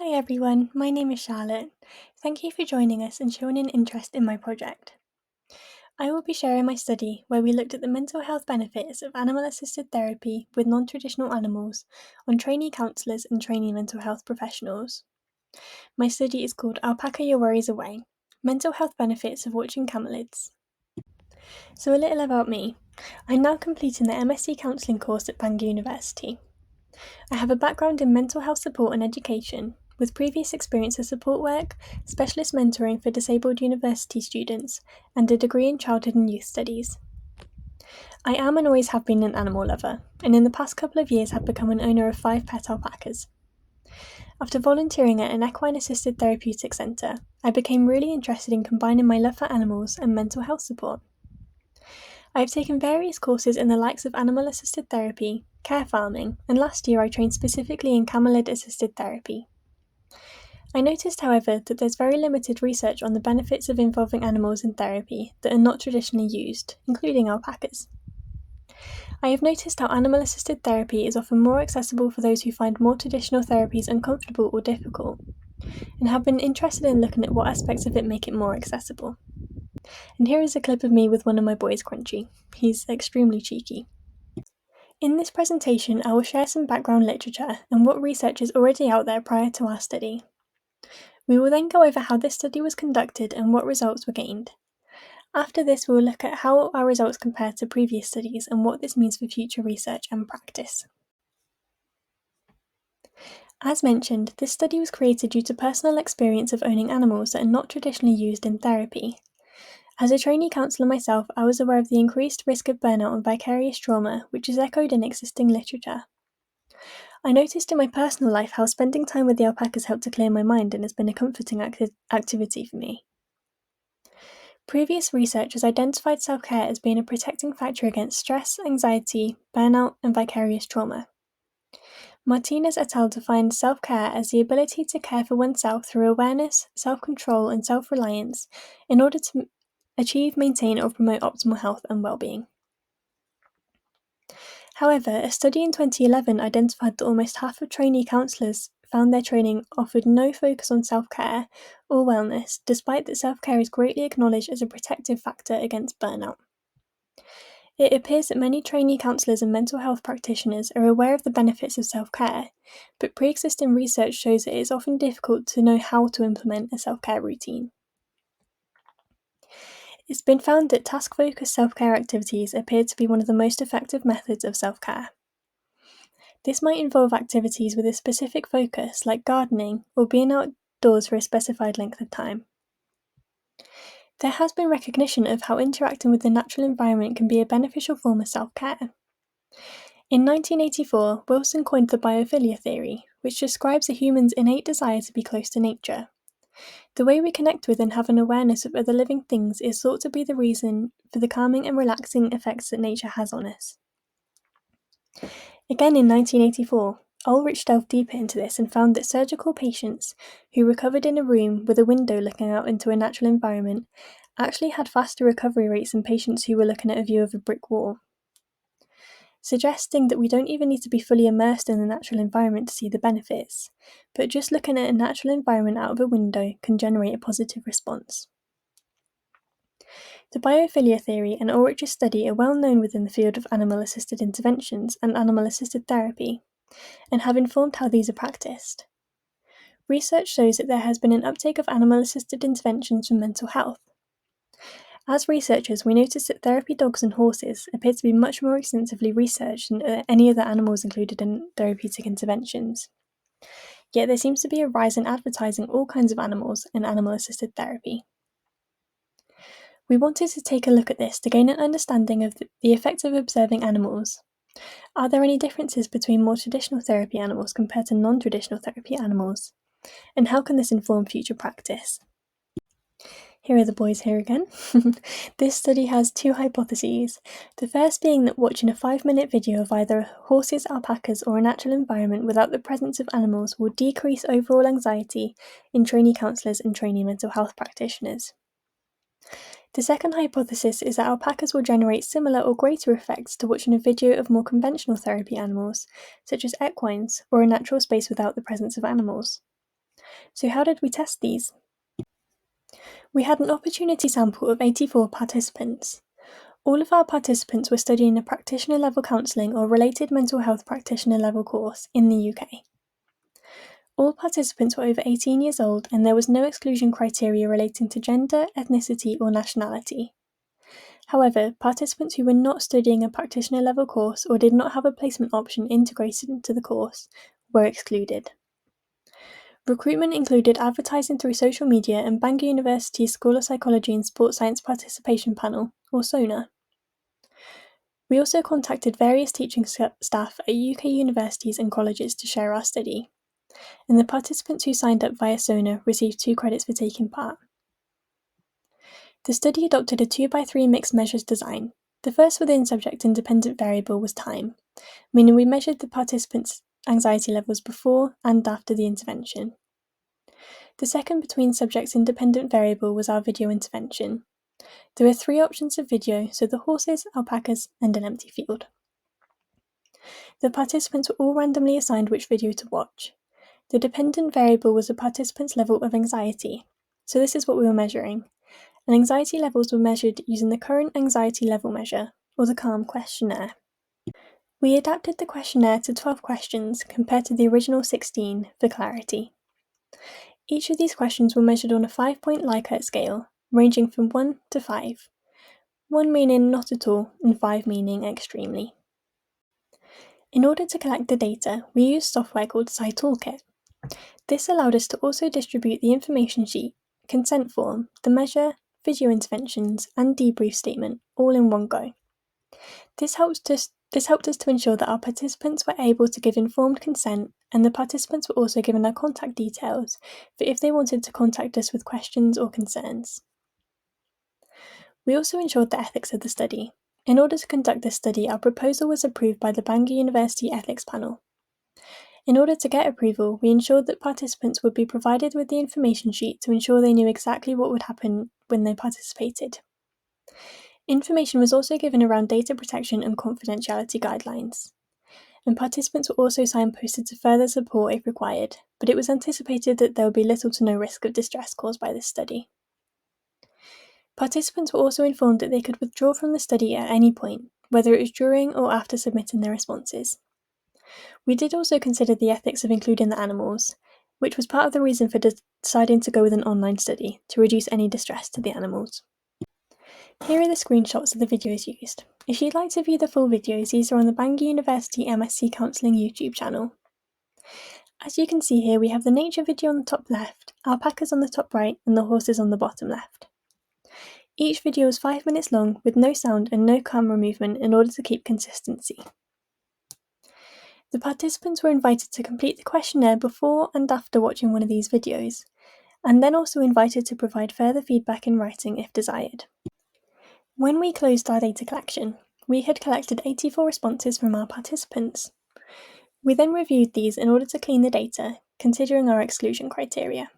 Hi everyone, my name is Charlotte. Thank you for joining us and showing an interest in my project. I will be sharing my study where we looked at the mental health benefits of animal-assisted therapy with non-traditional animals on trainee counsellors and trainee mental health professionals. My study is called Alpaca Your Worries Away, Mental Health Benefits of Watching Camelids. So a little about me. I'm now completing the MSc Counselling course at Bangor University. I have a background in mental health support and education, with previous experience of support work, specialist mentoring for disabled university students, and a degree in childhood and youth studies. I am and always have been an animal lover, and in the past couple of years have become an owner of 5 pet alpacas. After volunteering at an equine-assisted therapeutic centre, I became really interested in combining my love for animals and mental health support. I have taken various courses in the likes of animal-assisted therapy, care farming, and last year I trained specifically in camelid-assisted therapy. I noticed, however, that there's very limited research on the benefits of involving animals in therapy that are not traditionally used, including alpacas. I have noticed how animal-assisted therapy is often more accessible for those who find more traditional therapies uncomfortable or difficult, and have been interested in looking at what aspects of it make it more accessible. And here is a clip of me with one of my boys, Crunchy. He's extremely cheeky. In this presentation, I will share some background literature and what research is already out there prior to our study. We will then go over how this study was conducted and what results were gained. After this, we will look at how our results compare to previous studies and what this means for future research and practice. As mentioned, this study was created due to personal experience of owning animals that are not traditionally used in therapy. As a trainee counsellor myself, I was aware of the increased risk of burnout and vicarious trauma, which is echoed in existing literature. I noticed in my personal life how spending time with the alpacas helped to clear my mind and has been a comforting activity for me. Previous research has identified self-care as being a protecting factor against stress, anxiety, burnout, and vicarious trauma. Martinez et al. Defined self-care as the ability to care for oneself through awareness, self-control, and self-reliance in order to achieve, maintain, or promote optimal health and well-being. However, a study in 2011 identified that almost half of trainee counsellors found their training offered no focus on self-care or wellness, despite that self-care is greatly acknowledged as a protective factor against burnout. It appears that many trainee counsellors and mental health practitioners are aware of the benefits of self-care, but pre-existing research shows that it is often difficult to know how to implement a self-care routine. It's been found that task-focused self-care activities appear to be one of the most effective methods of self-care. This might involve activities with a specific focus, like gardening or being outdoors for a specified length of time. There has been recognition of how interacting with the natural environment can be a beneficial form of self-care. In 1984, Wilson coined the biophilia theory, which describes a human's innate desire to be close to nature. The way we connect with and have an awareness of other living things is thought to be the reason for the calming and relaxing effects that nature has on us. Again in 1984, Ulrich delved deeper into this and found that surgical patients who recovered in a room with a window looking out into a natural environment actually had faster recovery rates than patients who were looking at a view of a brick wall, suggesting that we don't even need to be fully immersed in the natural environment to see the benefits, but just looking at a natural environment out of a window can generate a positive response. The biophilia theory and Ulrich's study are well known within the field of animal-assisted interventions and animal-assisted therapy, and have informed how these are practiced. Research shows that there has been an uptake of animal-assisted interventions for mental health. As researchers, we noticed that therapy dogs and horses appear to be much more extensively researched than any other animals included in therapeutic interventions. Yet there seems to be a rise in advertising all kinds of animals in animal-assisted therapy. We wanted to take a look at this to gain an understanding of the effect of observing animals. Are there any differences between more traditional therapy animals compared to non-traditional therapy animals? And how can this inform future practice? Here are the boys here again. This study has 2 hypotheses. The first being that watching a 5-minute video of either horses, alpacas, or a natural environment without the presence of animals will decrease overall anxiety in trainee counsellors and trainee mental health practitioners. The second hypothesis is that alpacas will generate similar or greater effects to watching a video of more conventional therapy animals, such as equines, or a natural space without the presence of animals. So how did we test these? We had an opportunity sample of 84 participants. All of our participants were studying a practitioner-level counselling or related mental health practitioner-level course in the UK. All participants were over 18 years old and there was no exclusion criteria relating to gender, ethnicity or nationality. However, participants who were not studying a practitioner-level course or did not have a placement option integrated into the course were excluded. Recruitment included advertising through social media and Bangor University's School of Psychology and Sports Science Participation Panel, or SONA. We also contacted various teaching staff at UK universities and colleges to share our study, and the participants who signed up via SONA received 2 credits for taking part. The study adopted a 2x3 mixed measures design. The first within-subject independent variable was time, meaning we measured the participants' anxiety levels before and after the intervention. The second between subjects independent variable was our video intervention. There were 3 options of video, so the horses, alpacas, and an empty field. The participants were all randomly assigned which video to watch. The dependent variable was the participant's level of anxiety, so this is what we were measuring. And anxiety levels were measured using the current anxiety level measure, or the CALM questionnaire. We adapted the questionnaire to 12 questions compared to the original 16 for clarity. Each of these questions were measured on a 5-point Likert scale, ranging from 1 to 5, 1 meaning not at all and 5 meaning extremely. In order to collect the data, we used software called SciToolkit. This allowed us to also distribute the information sheet, consent form, the measure, video interventions, and debrief statement all in one go. This helped us to ensure that our participants were able to give informed consent, and the participants were also given our contact details for if they wanted to contact us with questions or concerns. We also ensured the ethics of the study. In order to conduct this study, our proposal was approved by the Bangor University Ethics Panel. In order to get approval, we ensured that participants would be provided with the information sheet to ensure they knew exactly what would happen when they participated. Information was also given around data protection and confidentiality guidelines, and participants were also signposted to further support if required, but it was anticipated that there would be little to no risk of distress caused by this study. Participants were also informed that they could withdraw from the study at any point, whether it was during or after submitting their responses. We did also consider the ethics of including the animals, which was part of the reason for deciding to go with an online study, to reduce any distress to the animals. Here are the screenshots of the videos used. If you'd like to view the full videos, these are on the Bangor University MSc Counselling YouTube channel. As you can see here, we have the nature video on the top left, alpacas on the top right, and the horses on the bottom left. Each video is 5 minutes long, with no sound and no camera movement in order to keep consistency. The participants were invited to complete the questionnaire before and after watching one of these videos, and then also invited to provide further feedback in writing if desired. When we closed our data collection, we had collected 84 responses from our participants. We then reviewed these in order to clean the data, considering our exclusion criteria.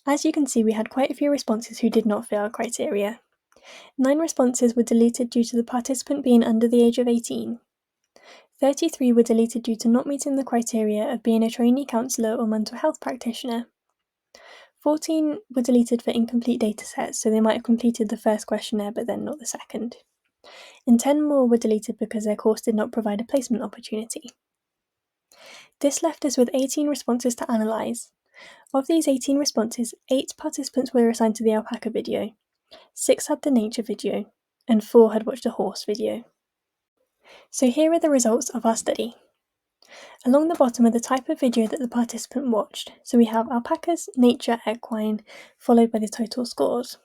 As you can see, we had quite a few responses who did not fit our criteria. 9 responses were deleted due to the participant being under the age of 18. 33 were deleted due to not meeting the criteria of being a trainee counsellor or mental health practitioner. 14 were deleted for incomplete datasets, so they might have completed the first questionnaire but then not the second. And 10 more were deleted because their course did not provide a placement opportunity. This left us with 18 responses to analyse. Of these 18 responses, 8 participants were assigned to the alpaca video, 6 had the nature video, and 4 had watched a horse video. So here are the results of our study. Along the bottom are the type of video that the participant watched, so we have alpacas, nature, equine, followed by the total scores.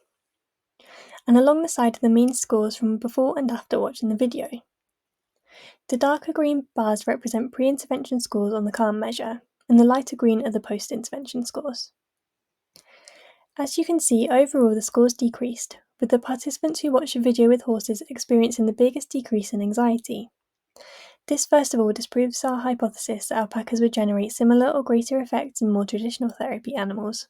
And along the side are the mean scores from before and after watching the video. The darker green bars represent pre-intervention scores on the CALM measure, and the lighter green are the post-intervention scores. As you can see, overall the scores decreased, with the participants who watched a video with horses experiencing the biggest decrease in anxiety. This first of all disproves our hypothesis that alpacas would generate similar or greater effects in more traditional therapy animals.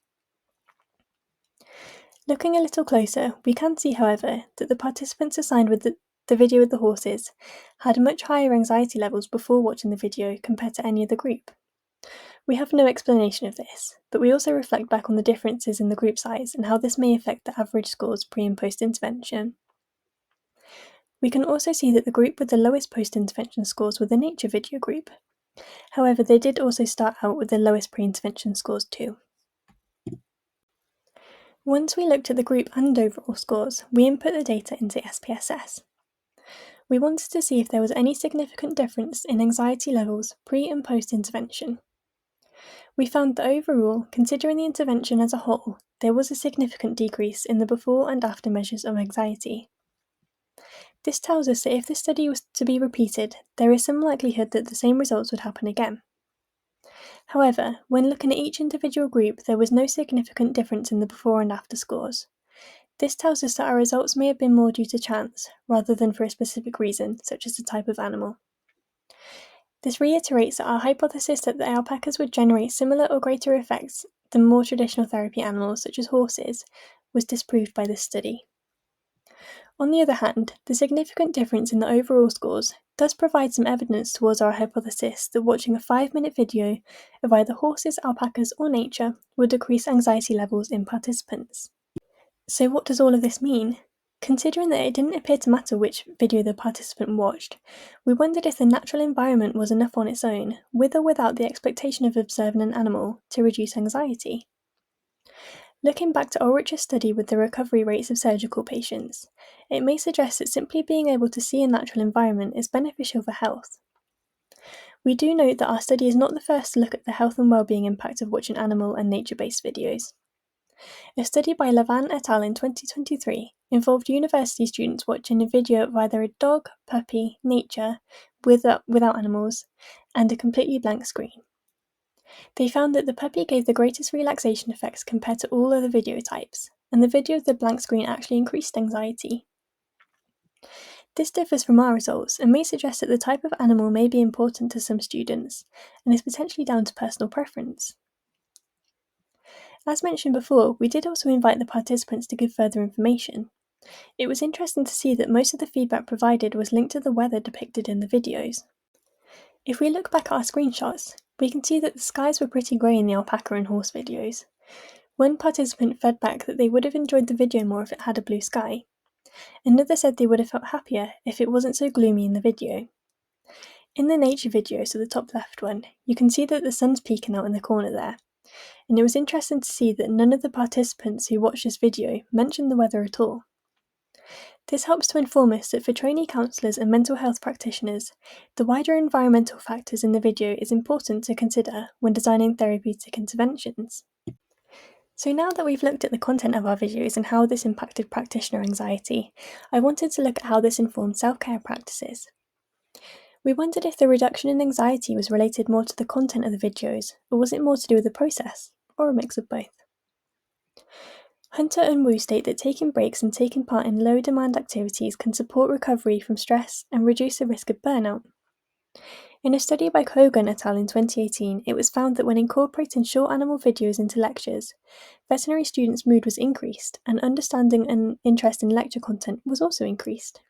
Looking a little closer, we can see, however, that the participants assigned with the video with the horses had much higher anxiety levels before watching the video compared to any other group. We have no explanation of this, but we also reflect back on the differences in the group size and how this may affect the average scores pre- and post-intervention. We can also see that the group with the lowest post-intervention scores were the nature video group. However, they did also start out with the lowest pre-intervention scores too. Once we looked at the group and overall scores, we input the data into SPSS. We wanted to see if there was any significant difference in anxiety levels pre- and post-intervention. We found that overall, considering the intervention as a whole, there was a significant decrease in the before and after measures of anxiety. This tells us that if the study was to be repeated, there is some likelihood that the same results would happen again. However, when looking at each individual group, there was no significant difference in the before and after scores. This tells us that our results may have been more due to chance, rather than for a specific reason, such as the type of animal. This reiterates that our hypothesis that the alpacas would generate similar or greater effects than more traditional therapy animals, such as horses, was disproved by this study. On the other hand, the significant difference in the overall scores does provide some evidence towards our hypothesis that watching a 5-minute video of either horses, alpacas, or nature would decrease anxiety levels in participants. So what does all of this mean? Considering that it didn't appear to matter which video the participant watched, we wondered if the natural environment was enough on its own, with or without the expectation of observing an animal, to reduce anxiety. Looking back to Ulrich's study with the recovery rates of surgical patients, it may suggest that simply being able to see a natural environment is beneficial for health. We do note that our study is not the first to look at the health and well-being impact of watching animal and nature-based videos. A study by Levan et al. In 2023 involved university students watching a video of either a dog, puppy, nature, without animals, and a completely blank screen. They found that the puppy gave the greatest relaxation effects compared to all other video types, and the video of the blank screen actually increased anxiety. This differs from our results and may suggest that the type of animal may be important to some students, and is potentially down to personal preference. As mentioned before, we did also invite the participants to give further information. It was interesting to see that most of the feedback provided was linked to the weather depicted in the videos. If we look back at our screenshots, we can see that the skies were pretty grey in the alpaca and horse videos. One participant fed back that they would have enjoyed the video more if it had a blue sky. Another said they would have felt happier if it wasn't so gloomy in the video. In the nature video, so the top left one, you can see that the sun's peeking out in the corner there, and it was interesting to see that none of the participants who watched this video mentioned the weather at all. This helps to inform us that for trainee counsellors and mental health practitioners, the wider environmental factors in the video is important to consider when designing therapeutic interventions. So now that we've looked at the content of our videos and how this impacted practitioner anxiety, I wanted to look at how this informed self-care practices. We wondered if the reduction in anxiety was related more to the content of the videos, or was it more to do with the process, or a mix of both? Hunter and Wu state that taking breaks and taking part in low-demand activities can support recovery from stress and reduce the risk of burnout. In a study by Kogan et al. In 2018, it was found that when incorporating short animal videos into lectures, veterinary students' mood was increased, and understanding and interest in lecture content was also increased.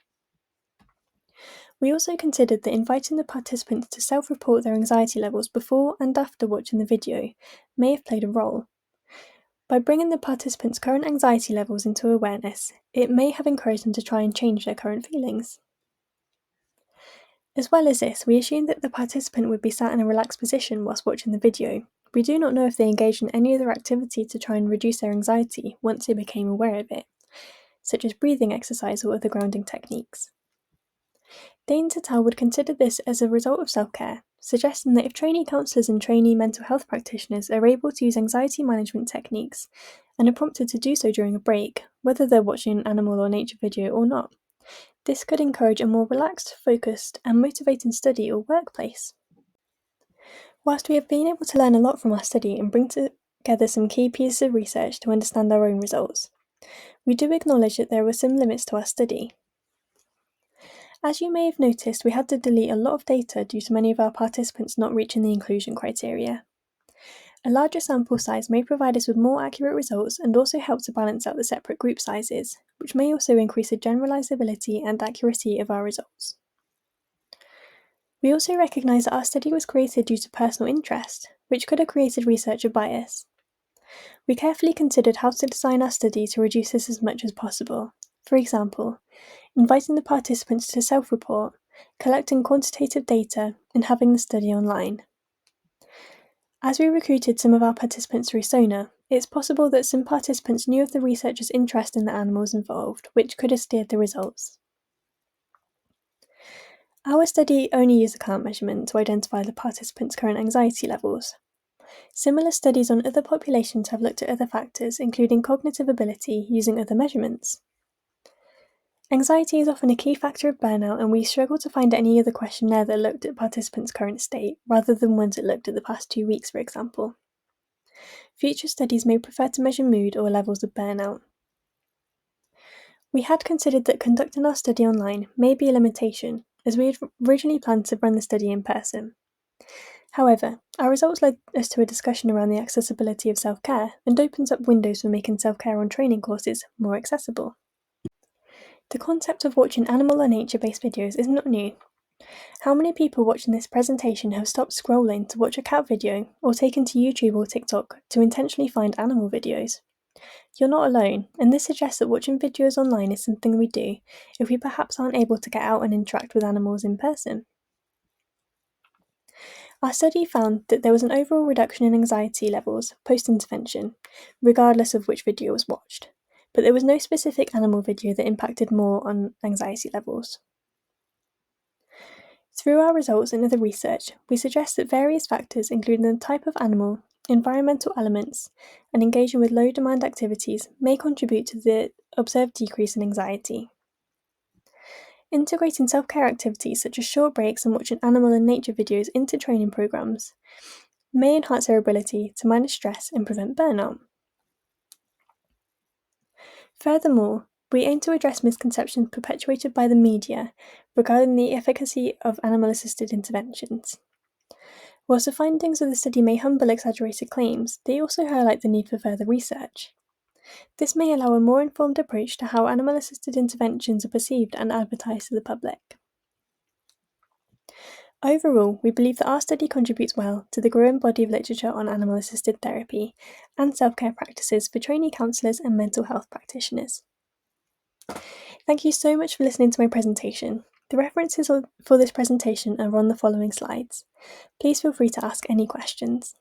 We also considered that inviting the participants to self-report their anxiety levels before and after watching the video may have played a role. By bringing the participants' current anxiety levels into awareness, it may have encouraged them to try and change their current feelings. As well as this, we assumed that the participant would be sat in a relaxed position whilst watching the video. We do not know if they engaged in any other activity to try and reduce their anxiety once they became aware of it, such as breathing exercise or other grounding techniques. Danes et al. Would consider this as a result of self-care, suggesting that if trainee counsellors and trainee mental health practitioners are able to use anxiety management techniques and are prompted to do so during a break, whether they're watching an animal or nature video or not, this could encourage a more relaxed, focused, and motivating study or workplace. Whilst we have been able to learn a lot from our study and bring together some key pieces of research to understand our own results, we do acknowledge that there were some limits to our study. As you may have noticed, we had to delete a lot of data due to many of our participants not reaching the inclusion criteria. A larger sample size may provide us with more accurate results and also help to balance out the separate group sizes, which may also increase the generalizability and accuracy of our results. We also recognise that our study was created due to personal interest, which could have created researcher bias. We carefully considered how to design our study to reduce this as much as possible. For example, inviting the participants to self-report, collecting quantitative data, and having the study online. As we recruited some of our participants through Sona, it's possible that some participants knew of the researchers' interest in the animals involved, which could have steered the results. Our study only used a count measurement to identify the participants' current anxiety levels. Similar studies on other populations have looked at other factors, including cognitive ability, using other measurements. Anxiety is often a key factor of burnout, and we struggle to find any other questionnaire that looked at participants' current state, rather than ones that looked at the past 2 weeks, for example. Future studies may prefer to measure mood or levels of burnout. We had considered that conducting our study online may be a limitation, as we had originally planned to run the study in person. However, our results led us to a discussion around the accessibility of self-care and opens up windows for making self-care on training courses more accessible. The concept of watching animal or nature-based videos is not new. How many people watching this presentation have stopped scrolling to watch a cat video or taken to YouTube or TikTok to intentionally find animal videos? You're not alone, and this suggests that watching videos online is something we do if we perhaps aren't able to get out and interact with animals in person. Our study found that there was an overall reduction in anxiety levels post-intervention, regardless of which video was watched, but there was no specific animal video that impacted more on anxiety levels. Through our results and other research, we suggest that various factors, including the type of animal, environmental elements, and engaging with low-demand activities, may contribute to the observed decrease in anxiety. Integrating self-care activities such as short breaks and watching animal and nature videos into training programs may enhance their ability to manage stress and prevent burnout. Furthermore, we aim to address misconceptions perpetuated by the media regarding the efficacy of animal-assisted interventions. Whilst the findings of the study may humble exaggerated claims, they also highlight the need for further research. This may allow a more informed approach to how animal-assisted interventions are perceived and advertised to the public. Overall, we believe that our study contributes well to the growing body of literature on animal-assisted therapy and self-care practices for trainee counsellors and mental health practitioners. Thank you so much for listening to my presentation. The references for this presentation are on the following slides. Please feel free to ask any questions.